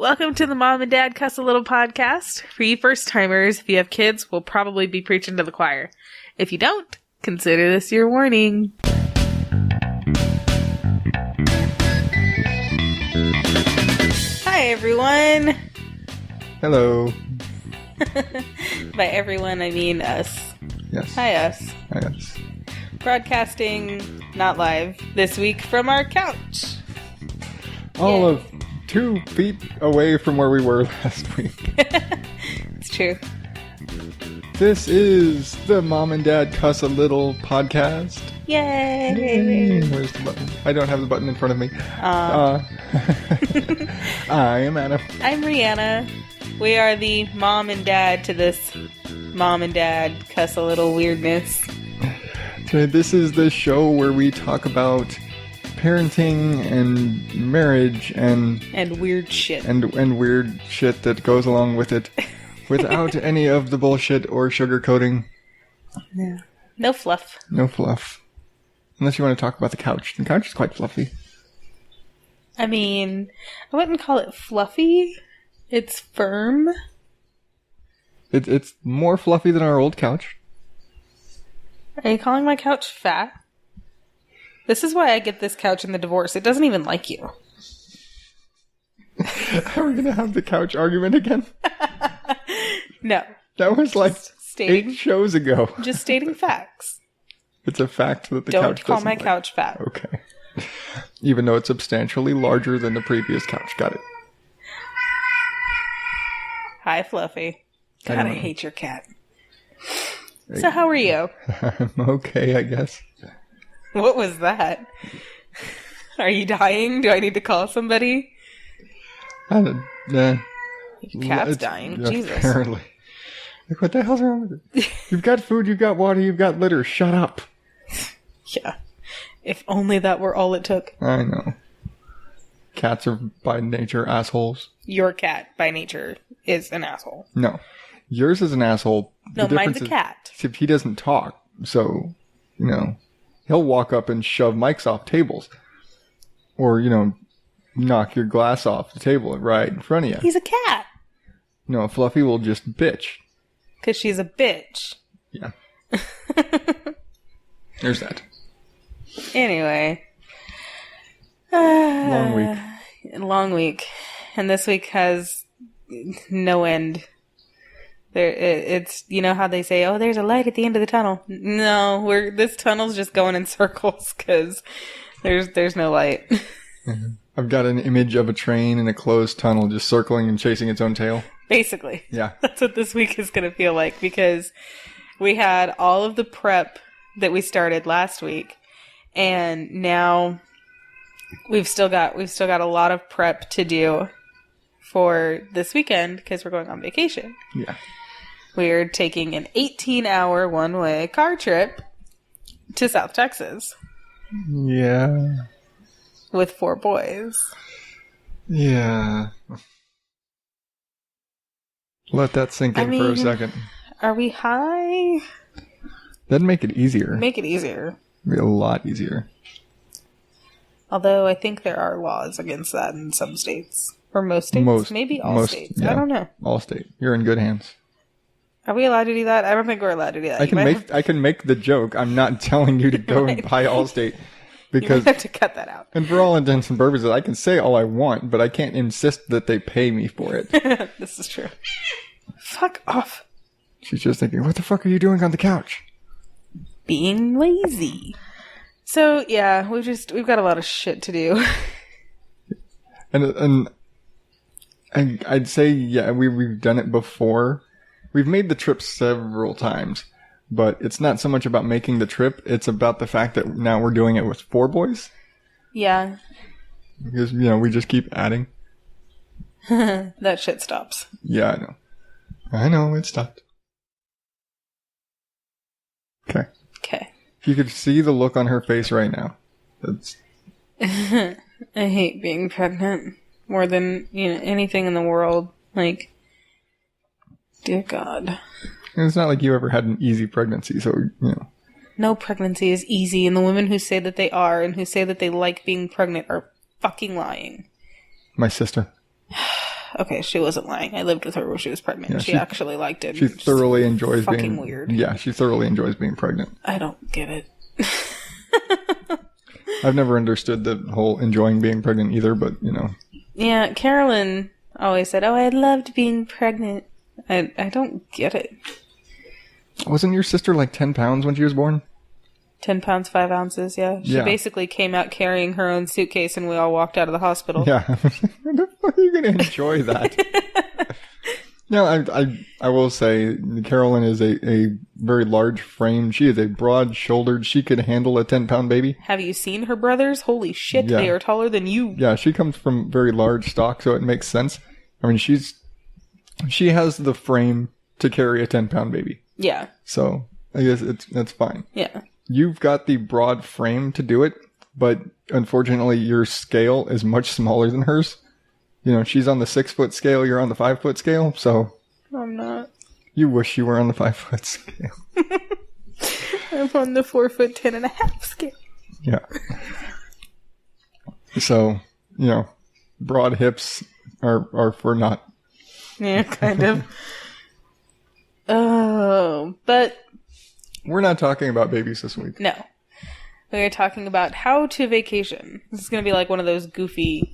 Welcome to the Mom and Dad Cuss a Little podcast. For you first-timers, if you have kids, we'll probably be preaching to the choir. If you don't, consider this your warning. Hi, everyone. Hello. By everyone, I mean us. Yes. Hi, us. Hi, us. Broadcasting, not live, this week from our couch. All of 2 feet away from where we were last week. It's true. This is the Mom and Dad Cuss a Little podcast. Yay! Where's the button? I don't have the button in front of me. I am Anna. I'm ReAnna. We are the mom and dad to this Mom and Dad Cuss a Little weirdness. So this is the show where we talk about parenting and marriage and weird shit. And weird shit that goes along with it without any of the bullshit or sugarcoating. Yeah. No fluff. No fluff. Unless you want to talk about the couch. The couch is quite fluffy. I mean, I wouldn't call it fluffy. It's firm. It's more fluffy than our old couch. Are you calling my couch fat? This is why I get this couch in the divorce. It doesn't even like you. Are we going to have the couch argument again? No. That was like 8 shows ago. Just stating facts. It's a fact that the couch Don't call doesn't my like. couch fat. Okay. Even though it's substantially larger than the previous couch. Got it. Hi, Fluffy. God, I hate your cat. Hey. So how are you? I'm okay, I guess. What was that? Are you dying? Do I need to call somebody? Your cat's dying. Jesus. Apparently. Like, what the hell's wrong with it? You've got food, you've got water, you've got litter. Shut up. Yeah. If only that were all it took. I know. Cats are by nature assholes. Your cat, by nature, is an asshole. No. Yours is an asshole. No, mine's a cat. If he doesn't talk, so, he'll walk up and shove mics off tables. Or, knock your glass off the table right in front of you. He's a cat. No, Fluffy will just bitch. Because she's a bitch. Yeah. There's that. Anyway. Long week. Long week. And this week has no end. It's, how they say, oh, there's a light at the end of the tunnel. No, this tunnel's just going in circles because there's no light. Mm-hmm. I've got an image of a train in a closed tunnel just circling and chasing its own tail. Basically. Yeah. That's what this week is going to feel like because we had all of the prep that we started last week and now we've still got a lot of prep to do for this weekend because we're going on vacation. Yeah. We're taking an 18-hour one-way car trip to South Texas. Yeah. With 4 boys. Yeah. Let that sink in for a second. Are we high? That'd make it easier. Make it easier. It'd be a lot easier. Although I think there are laws against that in some states. Or most states. Maybe all states. Yeah, I don't know. All states. You're in good hands. Are we allowed to do that? I don't think we're allowed to do that. I can make the joke. I'm not telling you to go and buy Allstate. Because, you might have to cut that out. And for all intents and purposes, I can say all I want, but I can't insist that they pay me for it. This is true. Fuck off. She's just thinking, what the fuck are you doing on the couch? Being lazy. So, yeah, we've got a lot of shit to do. And I'd say, yeah, we've done it before. We've made the trip several times. But it's not so much about making the trip. It's about the fact that now we're doing it with 4 boys. Yeah. Because, we just keep adding. That shit stops. Yeah, I know. I know, it stopped. Okay. If you could see the look on her face right now. That's... I hate being pregnant more than, anything in the world. Like, dear God. It's not like you ever had an easy pregnancy, so, No pregnancy is easy, and the women who say that they are and who say that they like being pregnant are fucking lying. My sister. Okay, she wasn't lying. I lived with her when she was pregnant. Yeah, she actually liked it. She thoroughly enjoys being... fucking weird. Yeah, she thoroughly enjoys being pregnant. I don't get it. I've never understood the whole enjoying being pregnant either, but, you know. Yeah, Carolyn always said, oh, I loved being pregnant. I don't get it. Wasn't your sister like 10 pounds when she was born? 10 pounds, 5 ounces, yeah. She basically came out carrying her own suitcase and we all walked out of the hospital. Yeah. How the fuck are you going to enjoy that? No, I will say Carolyn is a very large frame. She is a broad-shouldered. She could handle a 10-pound baby. Have you seen her brothers? Holy shit, they are taller than you. Yeah, she comes from very large stock, so it makes sense. I mean, she has the frame to carry a 10-pound baby. Yeah. So I guess that's fine. Yeah. You've got the broad frame to do it, but unfortunately your scale is much smaller than hers. You know, she's on the 6-foot scale, you're on the 5-foot scale, so... I'm not. You wish you were on the 5-foot scale. I'm on the 4'10.5" scale. Yeah. So, you know, broad hips are for naught. Yeah, kind of. Oh, but... We're not talking about babies this week. No. We're talking about how to vacation. This is going to be like one of those goofy...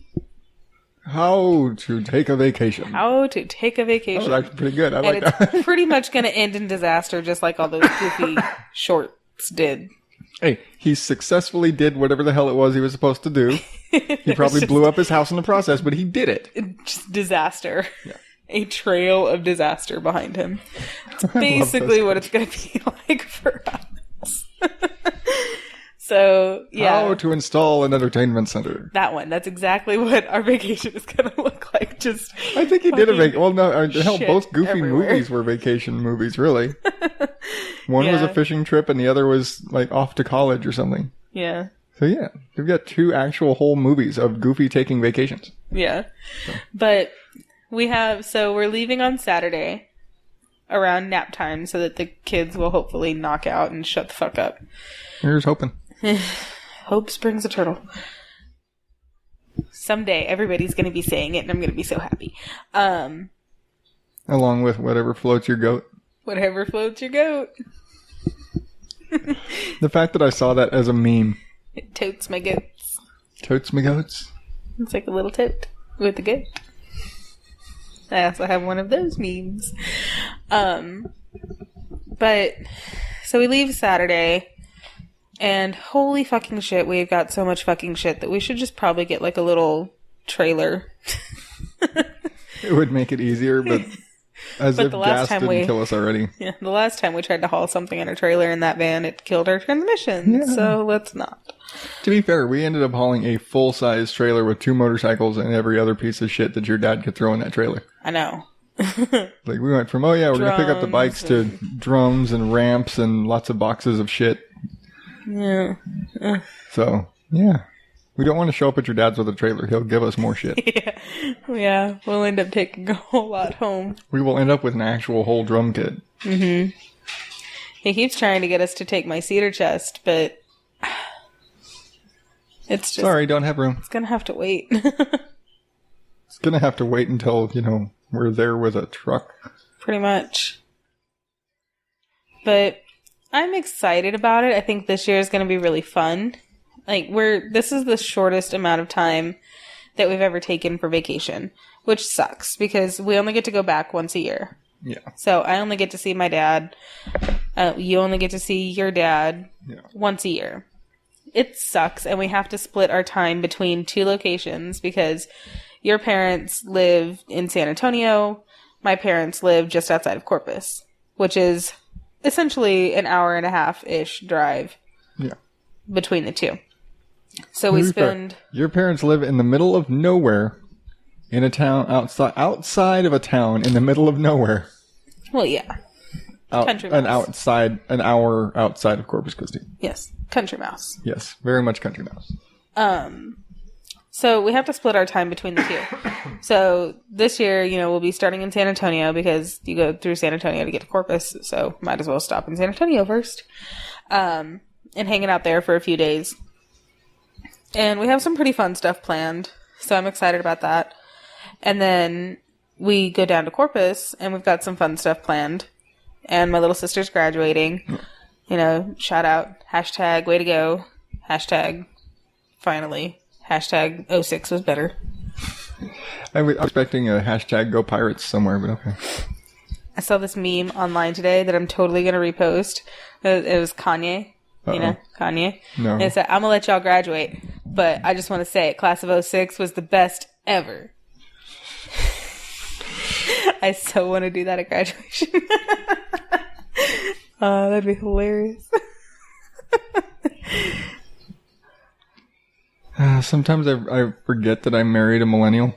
How to take a vacation. How to take a vacation. Oh, that's actually pretty good. I like that. that. It's pretty much going to end in disaster, just like all those goofy shorts did. Hey, he successfully did whatever the hell it was he was supposed to do. He probably blew up his house in the process, but he did it. Just disaster. Yeah. A trail of disaster behind him. That's basically what it's going to be like for us. So, yeah. How to install an entertainment center. That one. That's exactly what our vacation is going to look like. Just I think he did a vacation. Well, no, hell, both goofy everywhere. movies were vacation movies, really. One was a fishing trip and the other was like off to college or something. Yeah. So, yeah. We've got 2 actual whole movies of Goofy taking vacations. Yeah. So. But we're leaving on Saturday around nap time so that the kids will hopefully knock out and shut the fuck up. Here's hoping. Hope springs a turtle. Someday everybody's going to be saying it and I'm going to be so happy. Along with whatever floats your goat. Whatever floats your goat. The fact that I saw that as a meme. It totes my goats. Totes my goats? It's like a little tote with a goat. I also have one of those memes. But, so we leave Saturday. And holy fucking shit, we've got so much fucking shit that we should just probably get like a little trailer. It would make it easier, but as if gas didn't kill us already. Yeah, the last time we tried to haul something in a trailer in that van, it killed our transmission. Yeah. So let's not. To be fair, we ended up hauling a full-size trailer with 2 motorcycles and every other piece of shit that your dad could throw in that trailer. I know. Like we went from, we're going to pick up the bikes to drums and ramps and lots of boxes of shit. Yeah. So, yeah. We don't want to show up at your dad's with a trailer. He'll give us more shit. Yeah. We'll end up taking a whole lot home. We will end up with an actual whole drum kit. Mm-hmm. He keeps trying to get us to take my cedar chest, but it's just... Sorry, don't have room. It's going to have to wait. It's going to have to wait until, we're there with a truck. Pretty much. But... I'm excited about it. I think this year is going to be really fun. This is the shortest amount of time that we've ever taken for vacation, which sucks because we only get to go back once a year. Yeah. So I only get to see my dad. You only get to see your dad once a year. It sucks. And we have to split our time between 2 locations because your parents live in San Antonio. My parents live just outside of Corpus, which is essentially an hour and a half-ish drive between the 2. So we spend... Your parents live in the middle of nowhere in a town outside of a town in the middle of nowhere. Well, yeah. Country mouse. An hour outside of Corpus Christi. Yes. Country mouse. Yes. Very much country mouse. So we have to split our time between the 2. So this year, we'll be starting in San Antonio because you go through San Antonio to get to Corpus. So might as well stop in San Antonio first. And hanging out there for a few days. And we have some pretty fun stuff planned. So I'm excited about that. And then we go down to Corpus, and we've got some fun stuff planned. And my little sister's graduating. You know, shout out, hashtag way to go, hashtag finally, hashtag '06 was better. I was expecting a hashtag go Pirates somewhere, but okay. I saw this meme online today that I'm totally going to repost. It was Kanye. Uh-oh. You know, Kanye. No. And it said, I'm going to let y'all graduate. But I just want to say, class of '06 was the best ever. I so want to do that at graduation. That'd be hilarious. Sometimes I forget that I married a millennial.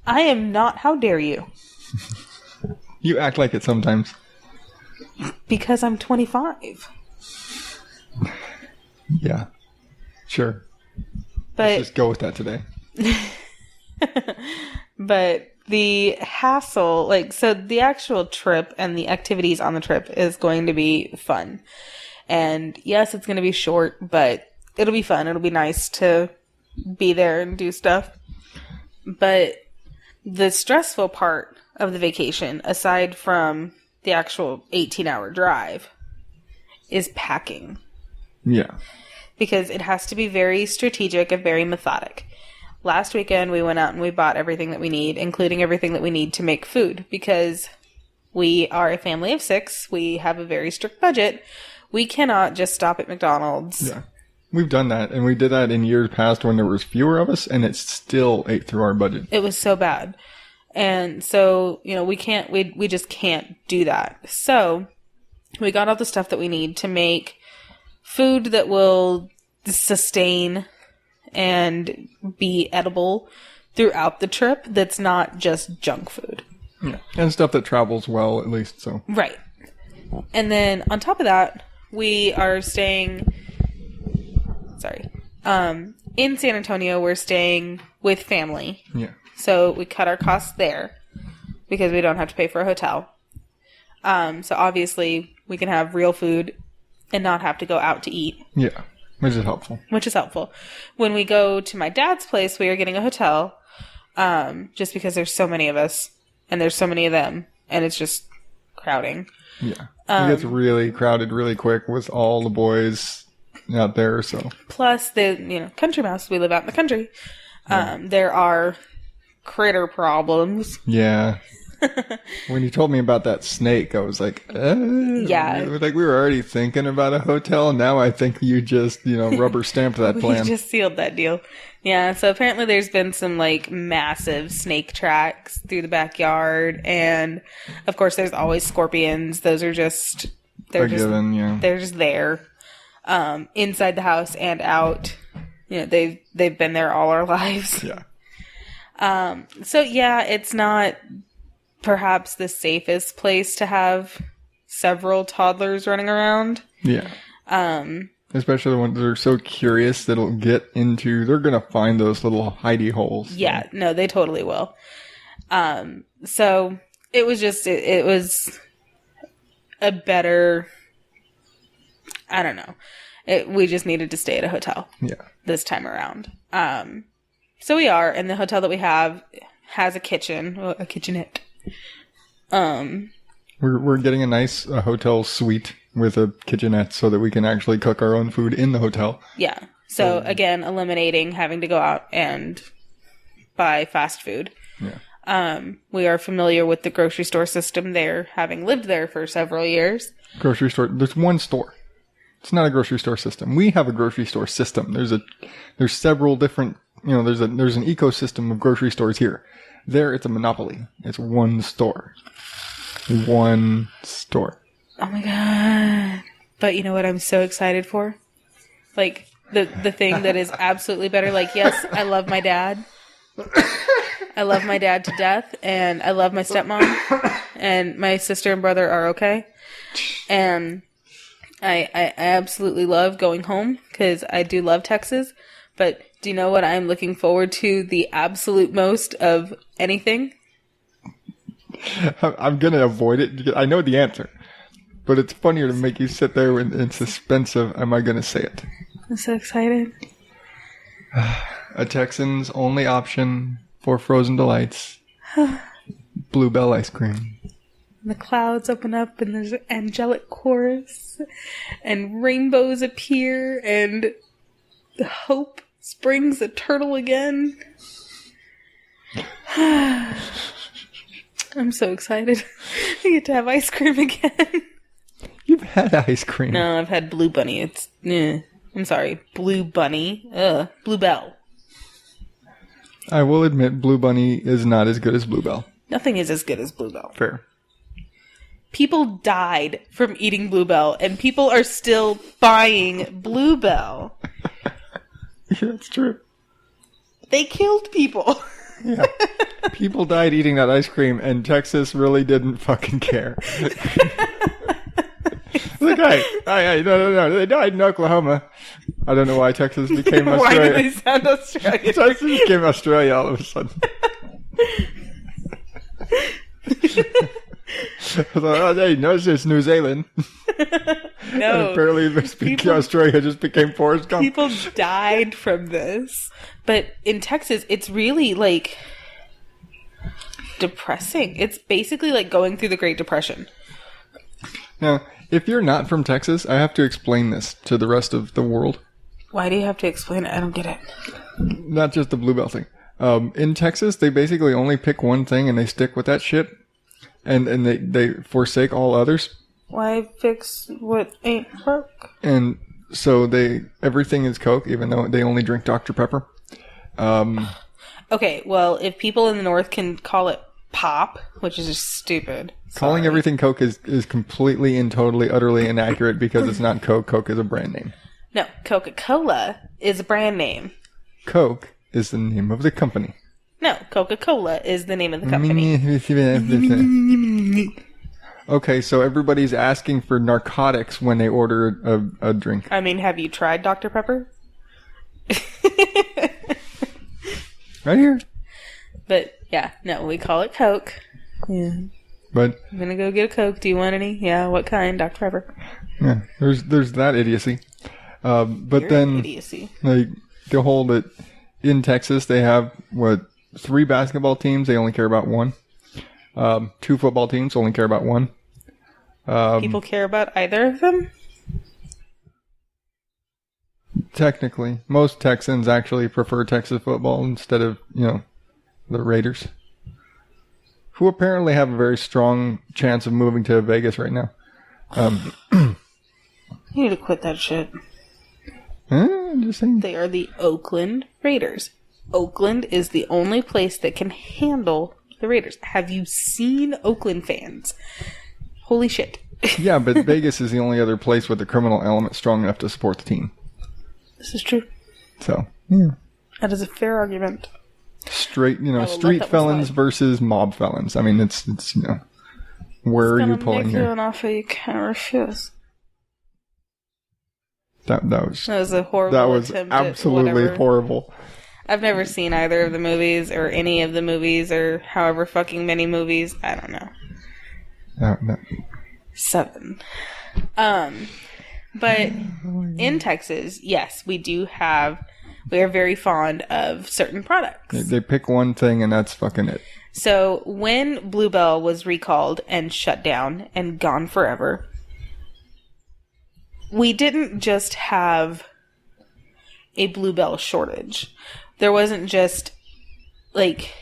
I am not. How dare you? You act like it sometimes. Because I'm 25. Yeah. Sure. But Let's just go with that today. But the hassle, so the actual trip and the activities on the trip is going to be fun. And yes, it's going to be short, but it'll be fun. It'll be nice to be there and do stuff. But the stressful part of the vacation, aside from the actual 18-hour drive, is packing. Yeah. Because it has to be very strategic and very methodic. Last weekend, we went out and we bought everything that we need, including everything that we need to make food. Because we are a family of 6. We have a very strict budget. We cannot just stop at McDonald's. Yeah. We've done that, and we did that in years past when there was fewer of us, and it still ate through our budget. It was so bad. And so, we just can't do that. So, we got all the stuff that we need to make food that will sustain and be edible throughout the trip that's not just junk food. Yeah. And stuff that travels well, at least, so. Right. And then, on top of that, we are staying... in San Antonio, we're staying with family. Yeah. So we cut our costs there because we don't have to pay for a hotel. So obviously we can have real food and not have to go out to eat. Yeah. Which is helpful. When we go to my dad's place, we are getting a hotel. Just because there's so many of us and there's so many of them and it's just crowding. Yeah. It gets really crowded really quick with all the boys out there, so. Plus, country mouse, we live out in the country. There are critter problems. Yeah. When you told me about that snake, I was like, yeah. It was like we were already thinking about a hotel, and now I think you just, rubber stamped that plan. We just sealed that deal. Yeah, so apparently there's been some, massive snake tracks through the backyard, and, of course, there's always scorpions. Those are just... They're just there. Inside the house and out. They've been there all our lives. Yeah. So yeah, it's not perhaps the safest place to have several toddlers running around. Yeah. Especially the ones that are so curious they're going to find those little hidey holes. Yeah, no, they totally will. So it was just, it was a better, I don't know. We just needed to stay at a hotel. Yeah. This time around. So we are, and the hotel that we have has a kitchenette. We're getting a nice hotel suite with a kitchenette so that we can actually cook our own food in the hotel. Yeah. So again, eliminating having to go out and buy fast food. Yeah. We are familiar with the grocery store system there, having lived there for several years. Grocery store. There's one store. It's not a grocery store system. We have a grocery store system. There's several different, there's an ecosystem of grocery stores here. There, it's a monopoly. It's one store. One store. Oh my god. But you know what I'm so excited for? The thing that is absolutely better. Yes, I love my dad. I love my dad to death, and I love my stepmom, and my sister and brother are okay. And I absolutely love going home because I do love Texas. But do you know what I'm looking forward to the absolute most of anything? I'm going to avoid it because I know the answer. But it's funnier to make you sit there in suspense of, am I going to say it? I'm so excited. A Texan's only option for frozen delights. Bluebell ice cream. And the clouds open up and there's an angelic chorus and rainbows appear and the hope springs eternal again. I'm so excited. I get to have ice cream again. You've had ice cream. No, I've had Blue Bunny. I'm sorry. Blue Bunny. Bluebell. I will admit Blue Bunny is not as good as Bluebell. Nothing is as good as Bluebell. Fair. People died from eating Bluebell, and people are still buying Bluebell. Yeah, that's true. They killed people. Yeah. People died eating that ice cream, and Texas really didn't fucking care. Look, no. They died in Oklahoma. I don't know why Texas became Australia. Why did they sound Australian? Texas became Australia all of a sudden. I was like, oh, hey, no, it's New Zealand. No. Apparently, Australia just became Forrest Gump. People died from this. But in Texas, it's really, like, depressing. It's basically like going through the Great Depression. Now, if you're not from Texas, I have to explain this to the rest of the world. Why do you have to explain it? I don't get it. Not just the Bluebell thing. In Texas, they basically only pick one thing and they stick with that shit. And they forsake all others. Why fix what ain't broke? And so everything is Coke, even though they only drink Dr. Pepper. Okay, well, if people in the North can call it pop, which is just stupid. Calling everything Coke is completely and totally, utterly inaccurate because it's not Coke. Coke is a brand name. No, Coca-Cola is a brand name. Coke is the name of the company. No, Coca-Cola is the name of the company. Okay, so everybody's asking for narcotics when they order a drink. I mean, have you tried Dr. Pepper? Right here. But, yeah, no, we call it Coke. Yeah. But I'm gonna go get a Coke. Do you want any? Yeah, what kind? Dr. Pepper. Yeah, there's that idiocy. But You're then, idiocy. like, the whole that in Texas they have, 3 basketball teams, they only care about one. 2 football teams only care about one. People care about either of them? Technically. Most Texans actually prefer Texas football instead of, the Raiders. Who apparently have a very strong chance of moving to Vegas right now. You need to quit that shit. I'm just saying. They are the Oakland Raiders. Oakland is the only place that can handle the Raiders. Have you seen Oakland fans? Holy shit. Yeah, but Vegas is the only other place with a criminal element strong enough to support the team. This is true. So, yeah. That is a fair argument. Street felons versus mob felons. I mean, it's where are you pulling here? It's an offer you can't refuse. That was a horrible That was attempt absolutely horrible. I've never seen either of the movies or any of the movies or however fucking many movies. I don't know. No. 7. But in Texas, yes, we are very fond of certain products. They pick one thing and that's fucking it. So when Bluebell was recalled and shut down and gone forever, we didn't just have a Bluebell shortage. There wasn't just, like,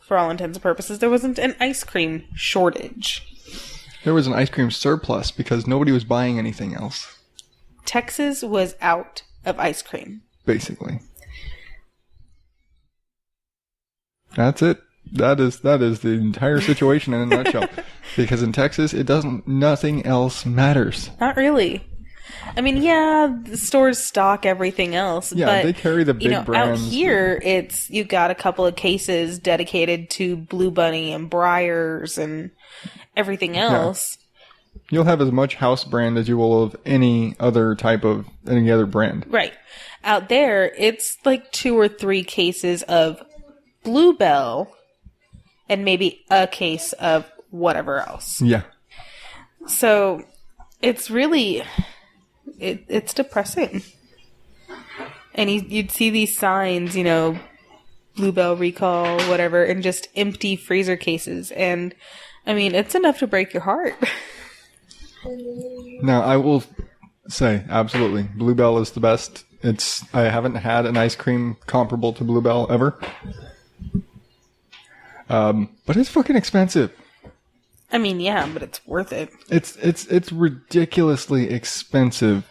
for all intents and purposes, there wasn't an ice cream shortage. There was an ice cream surplus because nobody was buying anything else. Texas was out of ice cream. Basically. That's it. That is the entire situation in a nutshell. Because in Texas, nothing else matters. Not really. I mean, yeah, the stores stock everything else. Yeah, but they carry the big brands. Out here, you've got a couple of cases dedicated to Blue Bunny and Breyers and everything else. Yeah. You'll have as much house brand as you will of any other brand. Right. Out there, it's like 2 or 3 cases of Bluebell and maybe a case of whatever else. Yeah. So it's really, it's depressing. And you'd see these signs, Bluebell recall, whatever, in just empty freezer cases. And, I mean, it's enough to break your heart. Now, I will say, absolutely, Bluebell is the best. I haven't had an ice cream comparable to Bluebell ever. But it's fucking expensive. I mean, yeah, but it's worth it. It's ridiculously expensive,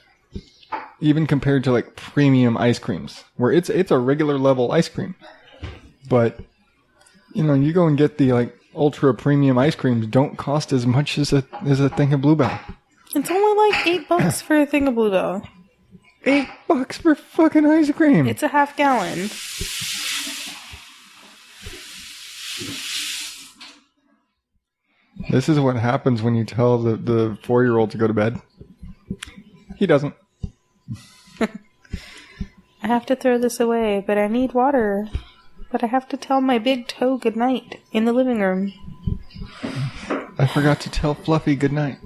even compared to like premium ice creams, where it's a regular level ice cream. But you go and get the like ultra premium ice creams don't cost as much as a thing of Bluebell. It's only like $8 for a thing of Bluebell. $8 for fucking ice cream. It's a half gallon. This is what happens when you tell the 4-year-old to go to bed. He doesn't. I have to throw this away, but I need water. But I have to tell my big toe goodnight in the living room. I forgot to tell Fluffy goodnight.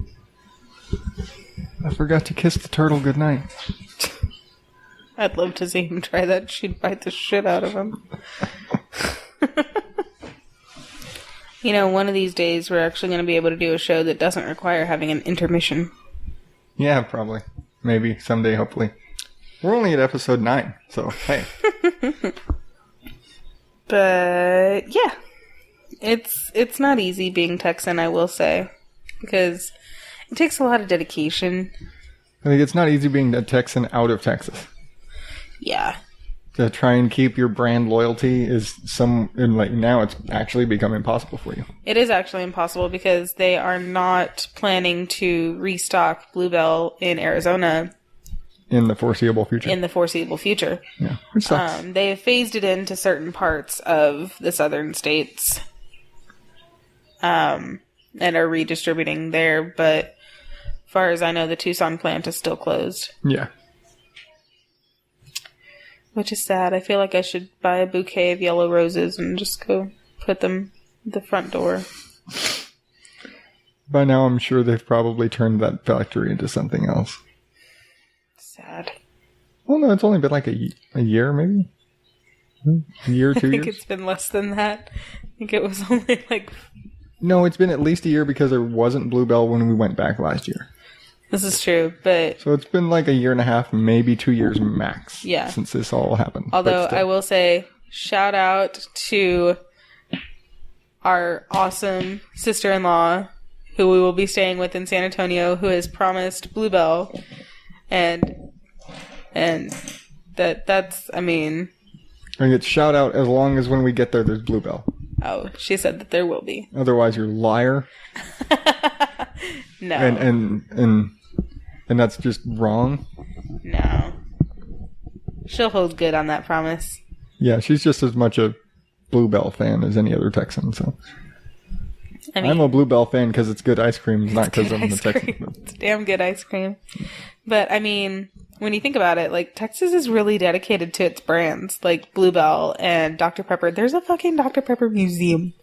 I forgot to kiss the turtle goodnight. I'd love to see him try that. She'd bite the shit out of him. One of these days we're actually going to be able to do a show that doesn't require having an intermission. Yeah, probably. Maybe. Someday, hopefully. We're only at episode 9, so hey. But, yeah. It's not easy being Texan, I will say. Because it takes a lot of dedication. I think it's not easy being a Texan out of Texas. Yeah. To try and keep your brand loyalty now it's actually become impossible for you. It is actually impossible because they are not planning to restock Bluebell in Arizona. In the foreseeable future. Yeah, which sucks. They have phased it into certain parts of the southern states. And are redistributing there, but as far as I know, the Tucson plant is still closed. Yeah. Which is sad. I feel like I should buy a bouquet of yellow roses and just go put them at the front door. By now, I'm sure they've probably turned that factory into something else. Sad. Well, no, it's only been like a year, maybe? A year, 2 years? I think it's been less than that. I think it was only like... No, it's been at least a year because there wasn't Bluebell when we went back last year. This is true, but... So it's been like a year and a half, maybe 2 years max. Since this all happened. Although I will say, shout out to our awesome sister-in-law who we will be staying with in San Antonio, who has promised Bluebell. And that's, I mean... I get shout out as long as when we get there's Bluebell. Oh, she said that there will be. Otherwise, you're a liar. No. And that's just wrong? No. She'll hold good on that promise. Yeah, she's just as much a Bluebell fan as any other Texan, so... I'm a Bluebell fan because it's good ice cream, not because I'm a Texan. It's damn good ice cream. But, I mean, when you think about it, like, Texas is really dedicated to its brands, like Bluebell and Dr. Pepper. There's a fucking Dr. Pepper museum.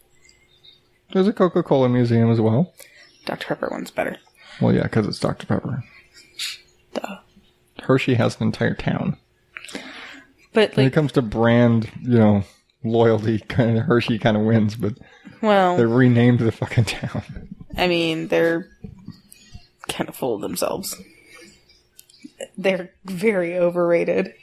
There's a Coca-Cola museum as well. Dr. Pepper one's better. Well, yeah, because it's Dr. Pepper. Duh. Hershey has an entire town. But, like... When it comes to brand, loyalty, kind of Hershey kind of wins, but... Well... They renamed the fucking town. I mean, they're kind of full of themselves. They're very overrated.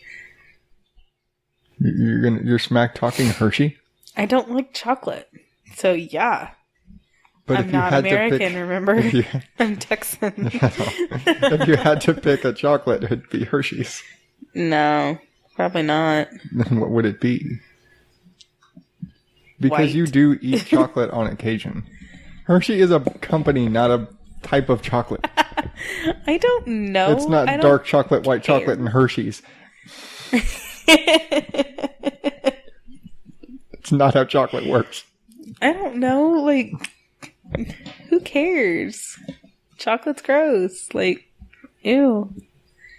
You're smack talking Hershey? I don't like chocolate. So, yeah. But I'm not American, remember? I'm Texan. If you had to pick a chocolate, it'd be Hershey's. No, probably not. Then what would it be? Because White. You do eat chocolate on occasion. Hershey is a company, not a type of chocolate. I don't know. It's not dark chocolate, white chocolate, and Hershey's. It's not how chocolate works. I don't know. Like, who cares? Chocolate's gross. Like, ew.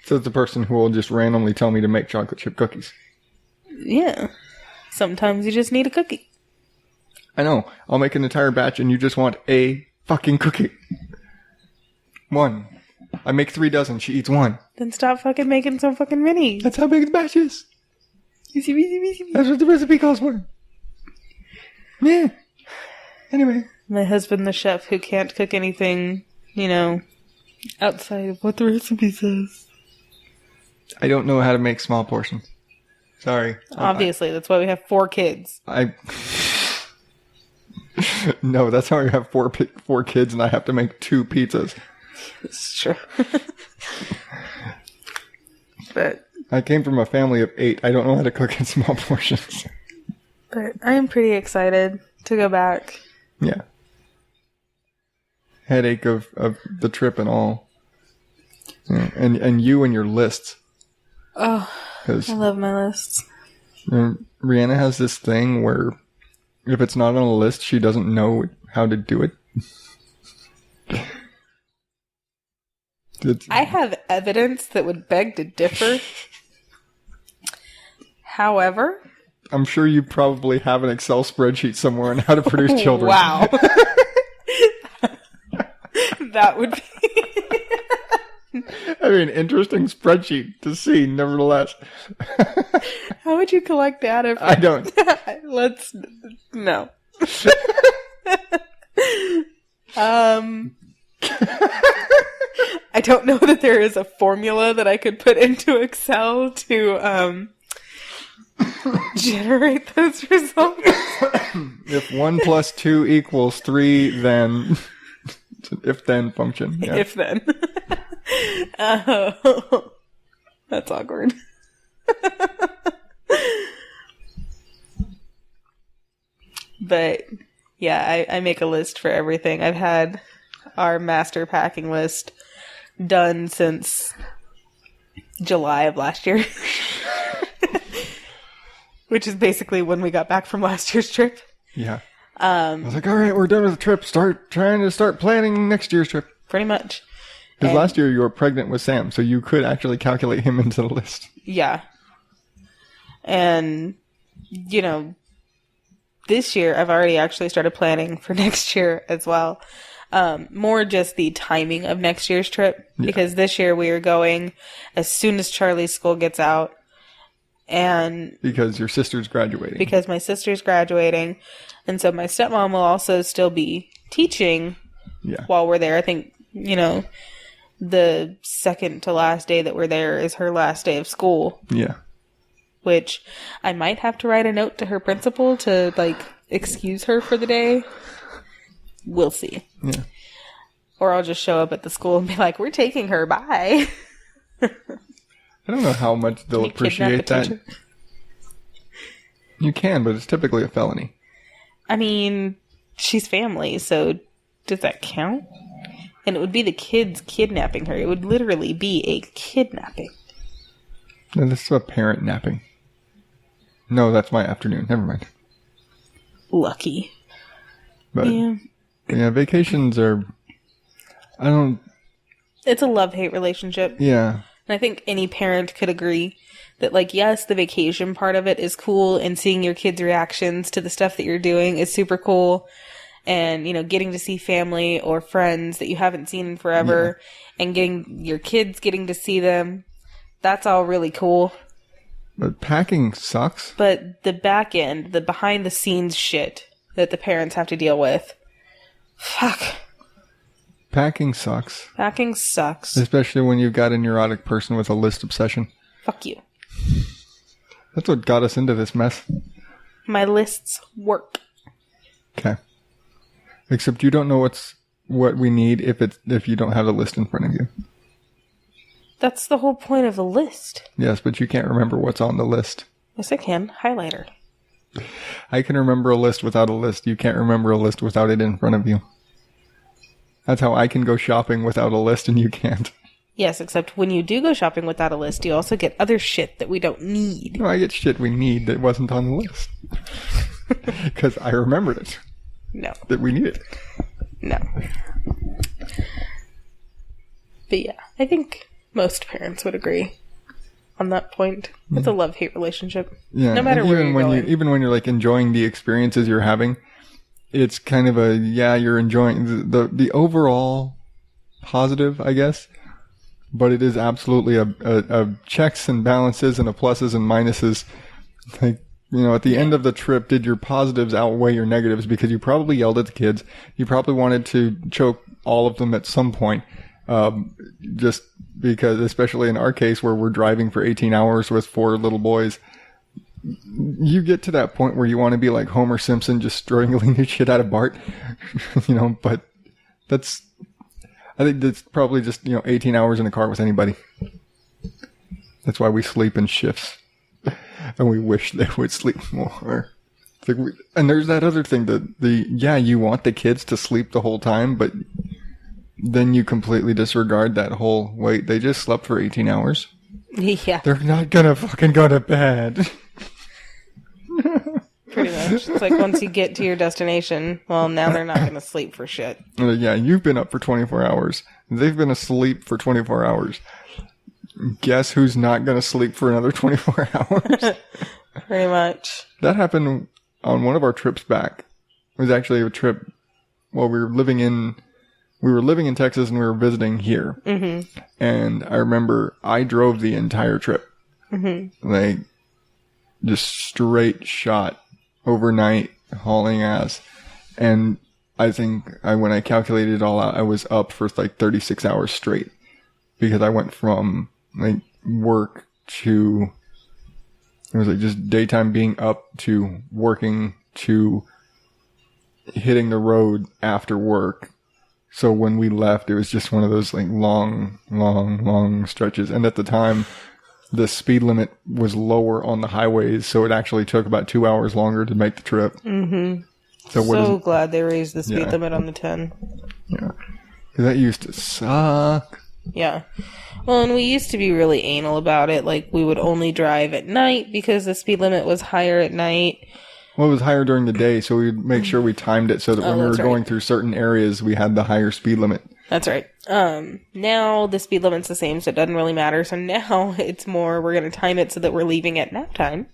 So it's the person who will just randomly tell me to make chocolate chip cookies. Yeah. Sometimes you just need a cookie. I know. I'll make an entire batch and you just want a fucking cookie. One. I make 3 dozen. She eats 1. Then stop fucking making some fucking minis. That's how big the batch is. That's what the recipe calls for. Yeah. Anyway. My husband, the chef, who can't cook anything, outside of what the recipe says. I don't know how to make small portions. Sorry. Obviously, that's why we have 4 kids. No, that's how I have 4 kids and I have to make 2 pizzas. It's true. But I came from a family of 8. I don't know how to cook in small portions. But I am pretty excited to go back. Yeah. Headache of the trip and all. Yeah. And you and your lists. Oh, I love my lists. ReAnna has this thing where if it's not on a list, she doesn't know how to do it. I have evidence that would beg to differ. However, I'm sure you probably have an Excel spreadsheet somewhere on how to produce children. Wow. That would be... I mean, interesting spreadsheet to see, nevertheless. How would you collect data? I don't. No. I don't know that there is a formula that I could put into Excel to generate those results. If 1 + 2 = 3, then it's an if-then function. Yeah. If-then. Oh, that's awkward. But yeah, I make a list for everything. I've had our master packing list done since July of last year. Which is basically when we got back from last year's trip. Yeah. I was like, all right, we're done with the trip. Start planning next year's trip. Pretty much. Because last year you were pregnant with Sam, so you could actually calculate him into the list. Yeah. And, this year I've already actually started planning for next year as well. More just the timing of next year's trip. Yeah. Because this year we are going as soon as Charlie's school gets out. And because your sister's graduating. Because my sister's graduating. And so my stepmom will also still be teaching while we're there. I think, the second to last day that we're there is her last day of school. Yeah. Which I might have to write a note to her principal to, excuse her for the day. We'll see. Yeah. Or I'll just show up at the school and be like, we're taking her, bye. I don't know how much they'll appreciate that. Teacher? You can, but it's typically a felony. I mean, she's family, so does that count? And it would be the kids kidnapping her. It would literally be a kidnapping. No, this is a parent napping. No, that's my afternoon. Never mind. Lucky. But, yeah, vacations are... It's a love-hate relationship. Yeah. And I think any parent could agree that, yes, the vacation part of it is cool, and seeing your kids' reactions to the stuff that you're doing is super cool. And, getting to see family or friends that you haven't seen in forever, and getting your kids getting to see them, that's all really cool. But packing sucks. But the back end, the behind-the-scenes shit that the parents have to deal with, fuck. Packing sucks. Packing sucks. Especially when you've got a neurotic person with a list obsession. Fuck you. That's what got us into this mess. My lists work. Okay. Except you don't know what we need if you don't have a list in front of you. That's the whole point of a list. Yes, but you can't remember what's on the list. Yes, I can. Highlighter. I can remember a list without a list. You can't remember a list without it in front of you. That's how I can go shopping without a list and you can't. Yes, except when you do go shopping without a list, you also get other shit that we don't need. No, I get shit we need that wasn't on the list. Because I remembered it. No. That we need it. No. But yeah, I think most parents would agree on that point. It's a love-hate relationship. Yeah. No matter where you're going. Even when you're enjoying the experiences you're having, it's kind of you're enjoying the overall positive, I guess. But it is absolutely a checks and balances and a pluses and minuses Like, at the end of the trip, did your positives outweigh your negatives? Because you probably yelled at the kids. You probably wanted to choke all of them at some point. Just because, especially in our case where we're driving for 18 hours with 4 little boys, you get to that point where you want to be like Homer Simpson, just strangling the shit out of Bart, but I think that's probably just, 18 hours in a car with anybody. That's why we sleep in shifts. And we wish they would sleep more. And there's that other thing that you want the kids to sleep the whole time, but then you completely disregard that whole, wait, they just slept for 18 hours? Yeah. They're not gonna fucking go to bed. Pretty much. It's like once you get to your destination, well, now they're not gonna sleep for shit. Yeah, you've been up for 24 hours. They've been asleep for 24 hours. Guess who's not gonna sleep for another 24 hours? Pretty much. That happened on one of our trips back. It was actually a trip while we were living in Texas and we were visiting here. Mm-hmm. And I remember I drove the entire trip. Mm-hmm. Like, just straight shot overnight hauling ass. And I think when I calculated it all out, I was up for like 36 hours straight because I went from like work to, it was like just daytime being up to working to hitting the road after work. So when we left, it was just one of those like long stretches. And at the time, the speed limit was lower on the highways, so it actually took about 2 hours longer to make the trip. Mm-hmm. So glad they raised the speed limit on the 10. Yeah. 'Cause that used to suck. Yeah. Well, and we used to be really anal about it. Like, we would only drive at night because the speed limit was higher at night. Well, it was higher during the day, so we'd make sure we timed it so that when we were going through certain areas, we had the higher speed limit. That's right. Now the speed limit's the same, so it doesn't really matter. So now it's more, we're going to time it so that we're leaving at nap time.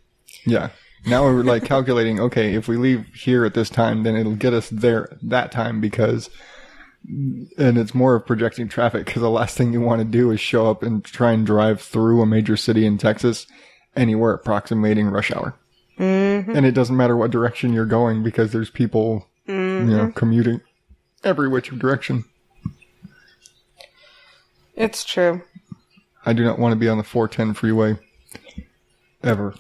Yeah. Now we're like calculating, okay, if we leave here at this time, then it'll get us there that time and it's more of projecting traffic because the last thing you want to do is show up and try and drive through a major city in Texas anywhere approximating rush hour. Mm-hmm. And it doesn't matter what direction you're going because there's people, commuting every which direction. It's true. I do not want to be on the 410 freeway. Ever.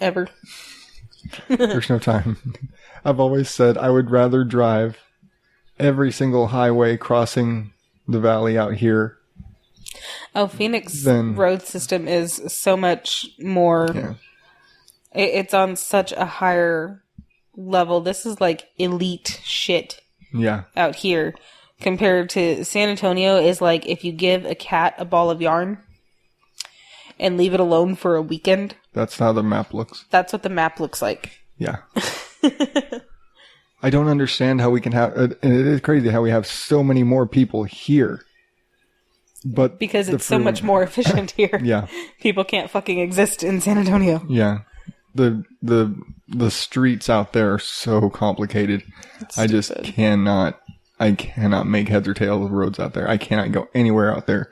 There's no time. I've always said I would rather drive every single highway crossing the valley out here. Oh, Phoenix road system is so much more... Yeah. It's on such a higher level. This is like elite shit. Yeah. Out here. Compared to San Antonio is like if you give a cat a ball of yarn and leave it alone for a weekend. That's how the map looks. That's what the map looks like. Yeah. I don't understand how we can have, and it is crazy how we have so many more people here. But because it's so much more efficient here. Yeah. People can't fucking exist in San Antonio. Yeah. The streets out there are so complicated. I just cannot make heads or tails of roads out there. I cannot go anywhere out there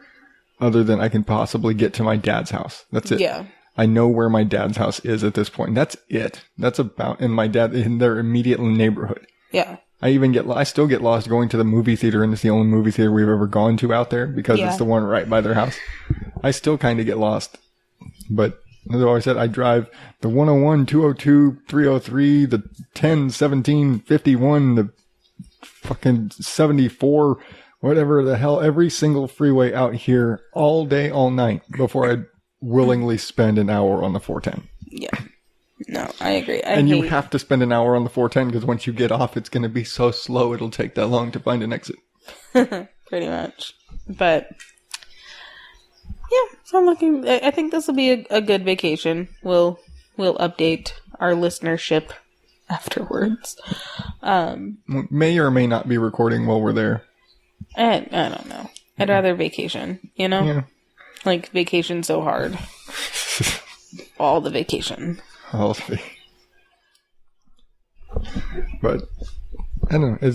other than I can possibly get to my dad's house. That's it. Yeah. I know where my dad's house is at this point. That's it. That's about in their immediate neighborhood. Yeah. I still get lost going to the movie theater, and it's the only movie theater we've ever gone to out there because it's the one right by their house. I still kind of get lost. But as I always said, I drive the 101, 202, 303, the 10, 17, 51, the fucking 74, whatever the hell, every single freeway out here all day, all night before I'd willingly spend an hour on the 410. Yeah. No, I agree. You have to spend an hour on the 410 because once you get off, it's going to be so slow, it'll take that long to find an exit. Pretty much. But... yeah, so I think this will be a good vacation. We'll update our listenership afterwards. May or may not be recording while we're there. I don't know. I'd rather vacation, Yeah. Like, vacation so hard. All the vacation. But, I don't know,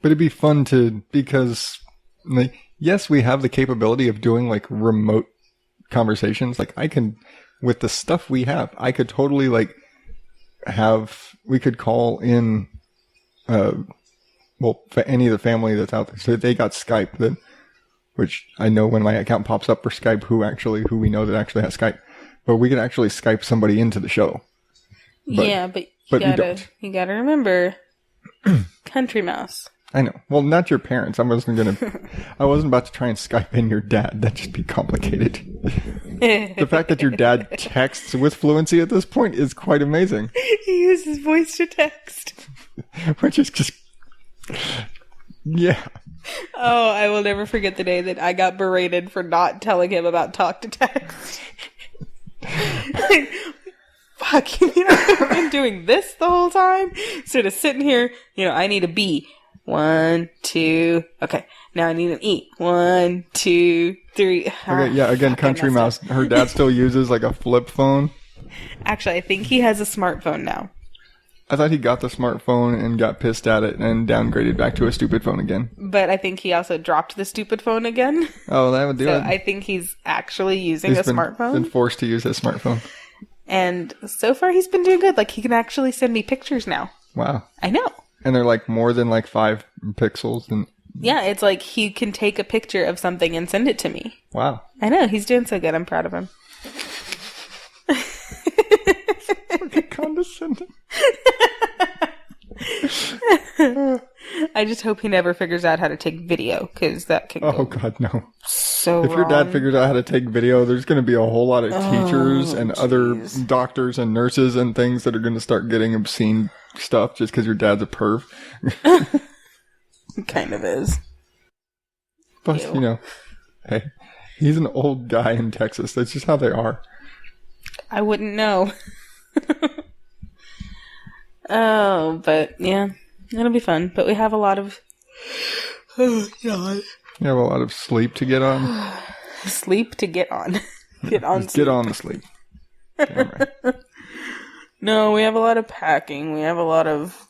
but it'd be fun because, like, yes, we have the capability of doing like remote conversations. Like with the stuff we have, I could totally like we could call in, for any of the family that's out there. So they got Skype then, which I know when my account pops up for Skype, who we know that actually has Skype, but we could actually Skype somebody into the show. But you gotta remember, country mouse. I know. Well, not your parents. I wasn't about to try and Skype in your dad. That'd just be complicated. The fact that your dad texts with fluency at this point is quite amazing. He uses voice to text. Which is just... Yeah. Oh, I will never forget the day that I got berated for not telling him about talk to text. Fuck, I've been doing this the whole time? Instead of sitting here, I need a B. 1, 2. Okay, now I need an E. 1, 2, 3. Okay, yeah, again, Country Mouse. Her dad still uses like a flip phone. Actually, I think he has a smartphone now. I thought he got the smartphone and got pissed at it and downgraded back to a stupid phone again. But I think he also dropped the stupid phone again. Oh, that would do it. I think he's actually using a smartphone. He's been forced to use his smartphone. And so far, he's been doing good. Like, he can actually send me pictures now. Wow. I know. And they're like more than like 5 pixels. And yeah, it's like he can take a picture of something and send it to me. Wow. I know. He's doing so good. I'm proud of him. Fucking condescending. I just hope he never figures out how to take video, because that could go God, no. So if your dad figures out how to take video, there's going to be a whole lot of teachers and other doctors and nurses and things that are going to start getting obscene stuff just because your dad's a perv. Kind of is. But, hey, he's an old guy in Texas. That's just how they are. I wouldn't know. Oh, but yeah, it'll be fun. But we have a lot of... Oh, God. You have a lot of sleep to get on? Sleep to get on. Get on sleep. Get on the sleep. Right. No, we have a lot of packing. We have a lot of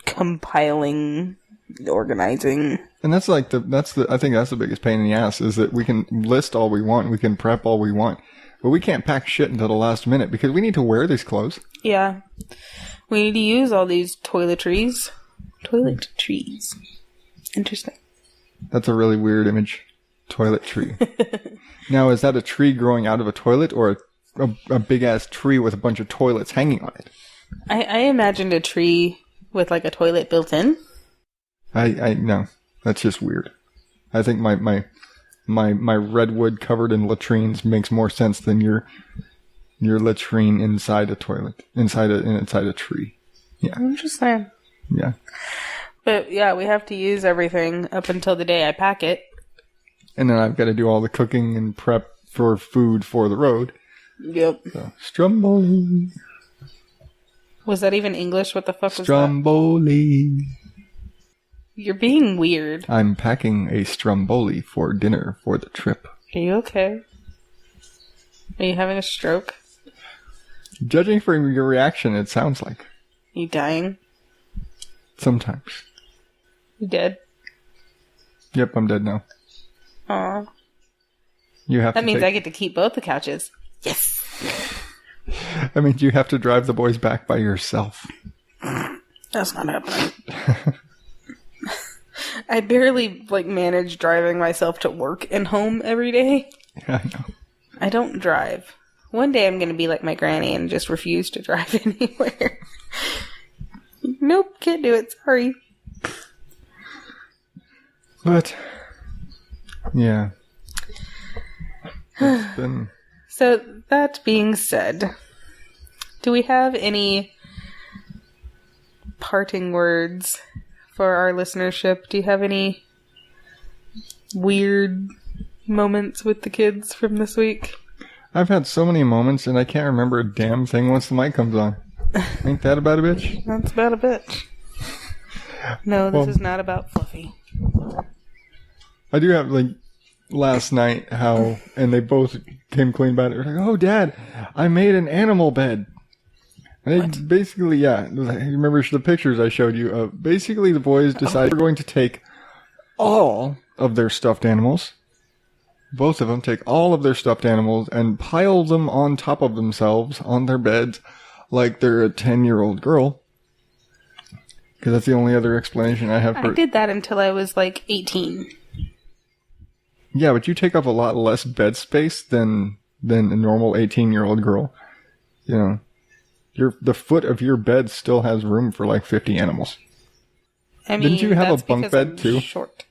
compiling, organizing. And that's like I think that's the biggest pain in the ass, is that we can list all we want, we can prep all we want, but we can't pack shit until the last minute because we need to wear these clothes. Yeah. We need to use all these toiletries. Toiletries. Interesting. That's a really weird image. Toilet tree. Now, is that a tree growing out of a toilet, or a big-ass tree with a bunch of toilets hanging on it? I imagined a tree with, like, a toilet built in. No. That's just weird. I think my redwood covered in latrines makes more sense than your latrine inside a toilet. Inside a tree. Yeah. I'm just saying. Yeah. But, yeah, we have to use everything up until the day I pack it. And then I've got to do all the cooking and prep for food for the road. Yep. So, Stromboli. Was that even English? What the fuck was that? Stromboli. You're being weird. I'm packing a stromboli for dinner for the trip. Are you okay? Are you having a stroke? Judging from your reaction, it sounds like. Are you dying? Sometimes. You dead? Yep, I'm dead now. Aw. That means I get to keep both the couches. Yes! That means you have to drive the boys back by yourself. That's not happening. I barely, manage driving myself to work and home every day. Yeah, I know. I don't drive. One day I'm going to be like my granny and just refuse to drive anywhere. Nope, can't do it. Sorry. But, yeah. It's been... So, that being said, do we have any parting words for our listenership? Do you have any weird moments with the kids from this week? I've had so many moments, and I can't remember a damn thing once the mic comes on. Ain't that about a bitch? That's about a bitch. No, this is not about Fluffy. I do have, last night, and they both came clean about it. They're like, oh, Dad, I made an animal bed. And they basically, yeah, remember the pictures I showed you? Basically, the boys decided we're going to take all of their stuffed animals, both of them take all of their stuffed animals and pile them on top of themselves on their beds like they're a 10-year-old girl. Because that's the only other explanation I have for it. I did that until I was like 18. Yeah, but you take up a lot less bed space than a normal 18-year-old girl. You know, the foot of your bed still has room for like 50 animals. I mean, didn't you have a bunk bed too? Short.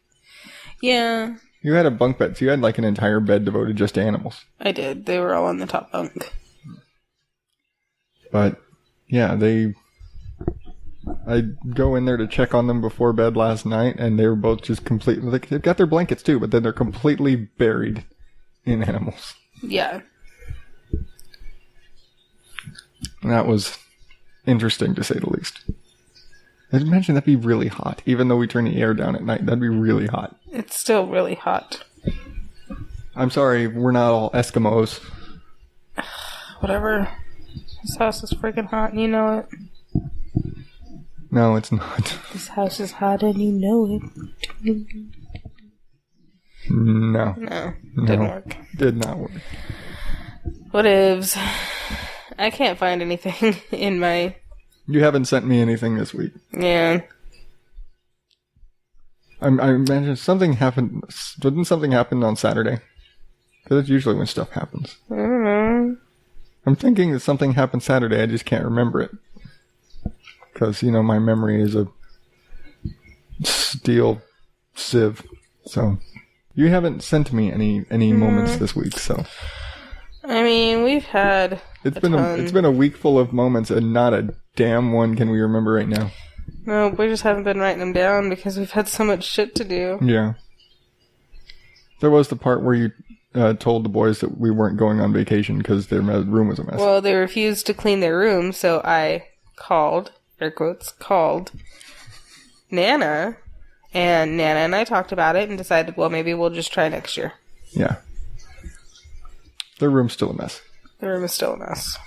Yeah. You had a bunk bed, so you had like an entire bed devoted just to animals. I did. They were all on the top bunk. But yeah, I go in there to check on them before bed last night, and they were both just completely, like, they've got their blankets too, but then they're completely buried in animals. Yeah. And that was interesting, to say the least. I'd imagine that'd be really hot. Even though we turn the air down at night, that'd be really hot. It's still really hot. I'm sorry, we're not all Eskimos. Whatever. This house is freaking hot and you know it. No, it's not. This house is hot and you know it. No. No, didn't work. Did not work. Whatevs. I can't find anything in my... You haven't sent me anything this week. Yeah. I imagine something happened. Didn't something happen on Saturday? Because that's usually when stuff happens. I don't know. I'm thinking that something happened Saturday. I just can't remember it. Because, you know, my memory is a steel sieve. So, you haven't sent me any moments this week, so. I mean, we've had it's been a week full of moments, and not a damn one can we remember right now. No, we just haven't been writing them down because we've had so much shit to do. Yeah. There was the part where you told the boys that we weren't going on vacation because their room was a mess. Well, they refused to clean their room, so I called, air quotes, called Nana, and Nana and I talked about it and decided, well, maybe we'll just try next year. Yeah. Their room's still a mess. The room is still a mess.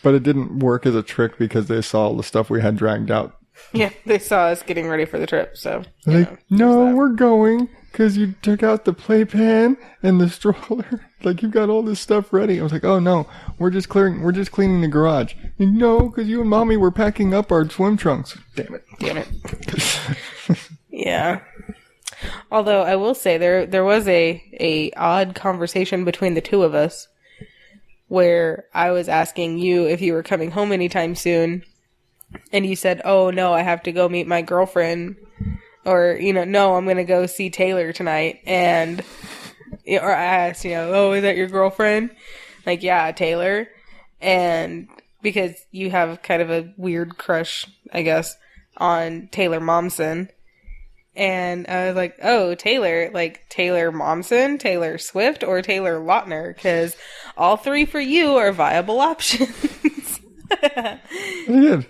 But it didn't work as a trick because they saw all the stuff we had dragged out. Yeah, they saw us getting ready for the trip, so. Like, no, we're going because you took out the playpen and the stroller. Like, you've got all this stuff ready. I was like, oh no, we're just cleaning the garage. Like, no, because you and Mommy were packing up our swim trunks. Damn it. Yeah. Although I will say there was a odd conversation between the two of us where I was asking you if you were coming home anytime soon, and you said, oh no, I have to go meet my girlfriend, or, you know, no, I'm going to go see Taylor tonight, and, or I asked, you know, oh, is that your girlfriend? Like, yeah, Taylor, and because you have kind of a weird crush, I guess, on Taylor Momsen. And I was like, oh, Taylor, like Taylor Momsen, Taylor Swift, or Taylor Lautner, because all three for you are viable options. Good.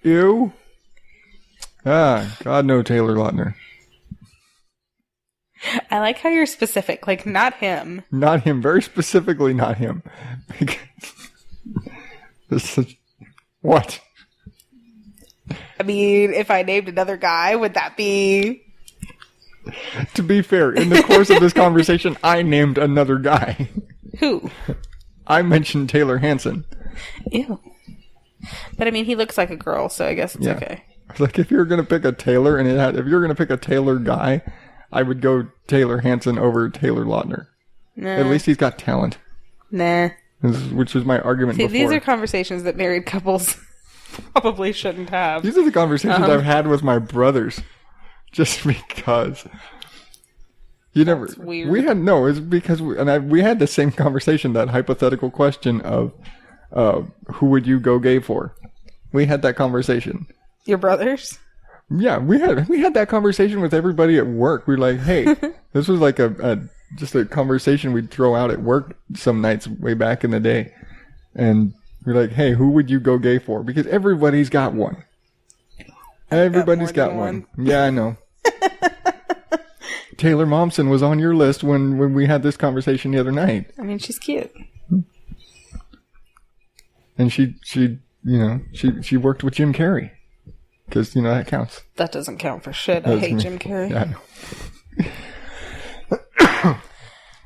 Ew. Ah, God, no, Taylor Lautner. I like how you're specific, like not him. Not him, very specifically not him. What? I mean, if I named another guy, would that be... To be fair, in the course of this conversation, I named another guy. Who? I mentioned Taylor Hanson. Ew. But I mean, he looks like a girl, so I guess it's okay. Like, if you're gonna pick a Taylor, if you're gonna pick a Taylor guy, I would go Taylor Hanson over Taylor Lautner. Nah. At least he's got talent. Nah. Which was my argument before. These are conversations that married couples probably shouldn't have. These are the conversations I've had with my brothers. Just because. That's weird. We had, no, it's because we had the same conversation, that hypothetical question of, who would you go gay for? We had that conversation. Your brothers? Yeah, we had that conversation with everybody at work. We were like, hey, this was like just a conversation we'd throw out at work some nights way back in the day. And we're like, hey, who would you go gay for? Because everybody's got one. Everybody's got one. Yeah, I know. Taylor Momsen was on your list when we had this conversation the other night. I mean, she's cute. And she worked with Jim Carrey. Because, that counts. That doesn't count for shit. I hate Jim Carrey. Yeah, I know.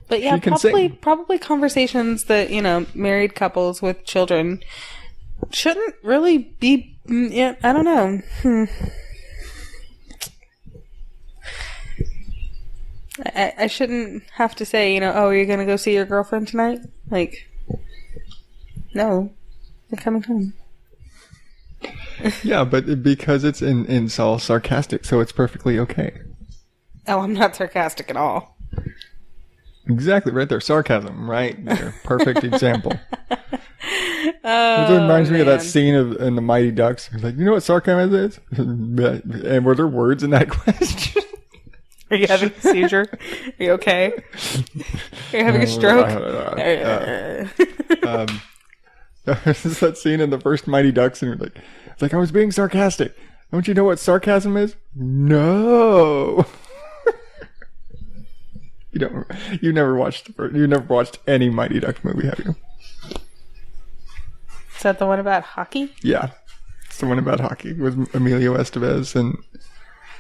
But yeah, She can sing. probably conversations that, married couples with children shouldn't really be, I don't know. I shouldn't have to say, oh, are you going to go see your girlfriend tonight? Like, no, they're coming home. Yeah, but because it's all sarcastic, so it's perfectly okay. Oh, I'm not sarcastic at all. Exactly, right there. Sarcasm, right there. Perfect example. It reminds me of that scene in the Mighty Ducks. It's like, you know what sarcasm is? And were there words in that question? Are you having a seizure? Are you okay? Are you having a stroke? There's that scene in the first Mighty Ducks, and it's like, I was being sarcastic. Don't you know what sarcasm is? No. You never watched any Mighty Ducks movie, have you? Is that the one about hockey? Yeah, it's the one about hockey with Emilio Estevez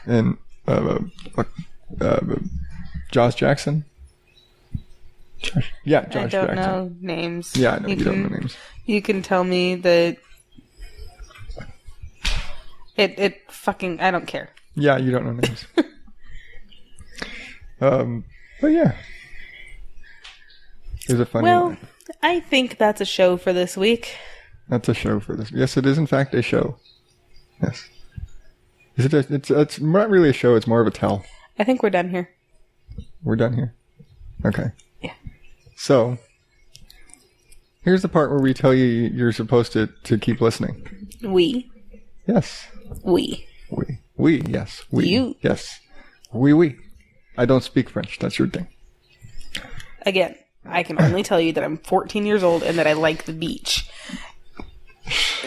and Josh Jackson. Josh Jackson. I don't know names. Yeah, I know you don't know names. You can tell me that it fucking, I don't care. Yeah, you don't know names. But yeah. There's a funny one. I think that's a show for this week. That's a show for this. Yes, it is in fact a show. Yes. It's not really a show, it's more of a tell. I think we're done here. We're done here. Okay. Yeah. So, here's the part where we tell you you're supposed to keep listening. We. Yes. We. We, yes. We. You. Yes. We. I don't speak French. That's your thing. Again, I can only tell you that I'm 14 years old and that I like the beach.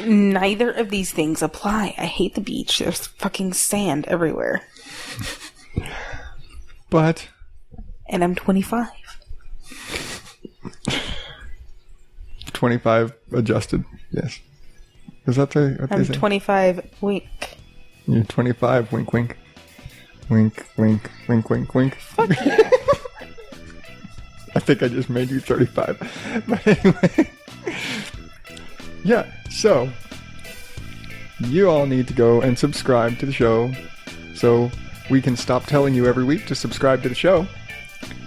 Neither of these things apply. I hate the beach. There's fucking sand everywhere. But. And I'm 25. 25 adjusted. Yes. Is that what I'm they say? 25 wink. You're 25 wink wink. Wink, wink, wink, wink, wink. Fuck yeah. I think I just made you 35. But anyway. Yeah, so you all need to go and subscribe to the show so we can stop telling you every week to subscribe to the show.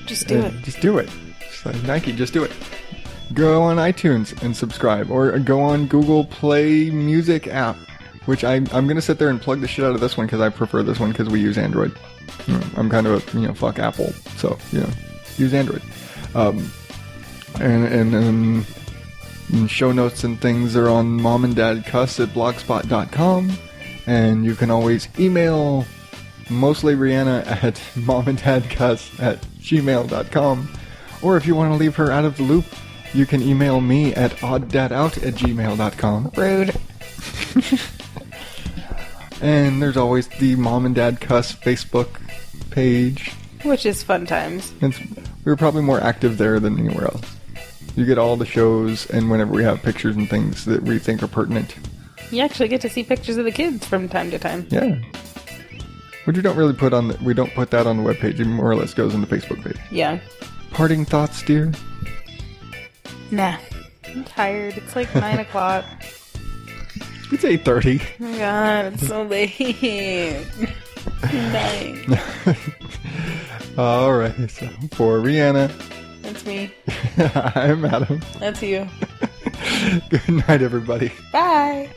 Just do it. Just do it. Just like Nike, just do it. Go on iTunes and subscribe, or go on Google Play Music app, which I'm going to sit there and plug the shit out of this one because I prefer this one because we use Android. I'm kind of a, fuck Apple, so, use Android. And show notes and things are on momanddadcuss@blogspot.com, and you can always email mostly ReAnna at momanddadcuss@gmail.com, or if you want to leave her out of the loop, you can email me at oddadout@gmail.com. Rude. And there's always the Mom and Dad Cuss Facebook page. Which is fun times. We're probably more active there than anywhere else. You get all the shows, and whenever we have pictures and things that we think are pertinent. You actually get to see pictures of the kids from time to time. Yeah. Which we don't really put on we don't put that on the webpage. It more or less goes on the Facebook page. Yeah. Parting thoughts, dear? Nah. I'm tired. It's like 9 o'clock. It's 8:30. Oh my god, it's so late. I'm dying. Alright, so for ReAnna. That's me. I'm Adam. That's you. Good night, everybody. Bye.